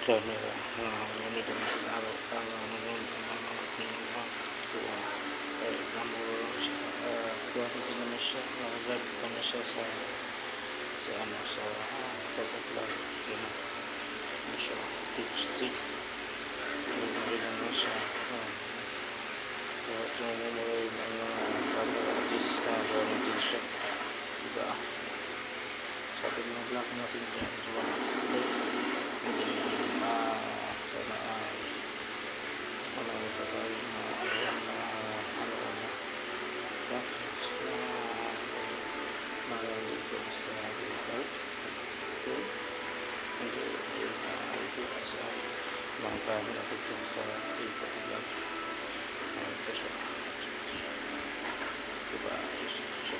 camera ganito na araw para nanonood ng mga ating mga tuwa ay namuro lang siya quality naman siya nakagamit naman siya sa pag-upload yun na siya stick yun naman siya kahit yung memory ng mga artist na gawin din siya diba sabi ng vlog natin dyan diba sana marami pa tayong ayan na bakit marami ito sa ating health ito hindi sa mga kami natin ito sa ating vlog ito siya diba siya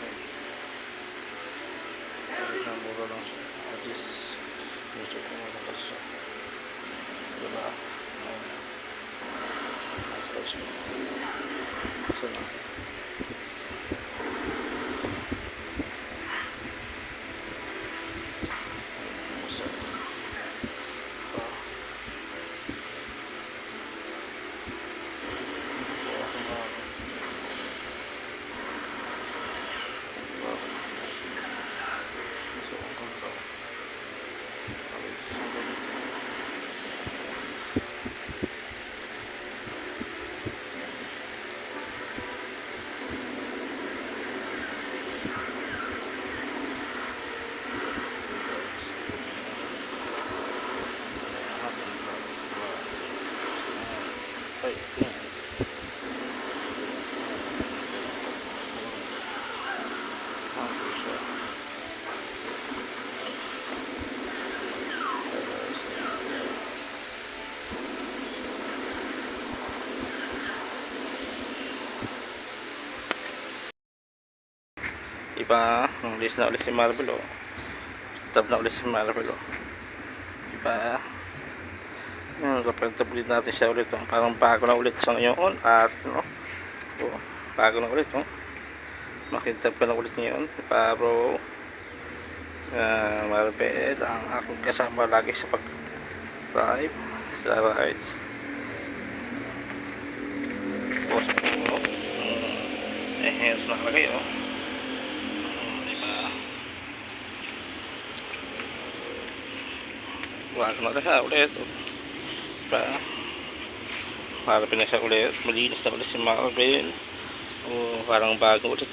kahit na mura lang siya at least medyo kumalakas siya diba nasa siya so natin iba ulit na ulit si Marvel tab na ulit si Marvel iba yung kapag ulit natin siya ulit parang bago na ulit sa ngayon at bago na ulit makintab ka na ulit ngayon iba bro Marvel ang akong kasama lagi sa pag drive sa rides hands na lagay bago na siya ulit harapin na siya ulit malinis na ulit si Marvel parang bago ulit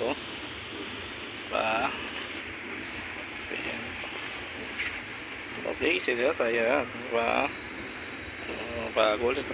okay sila tayo bago ulit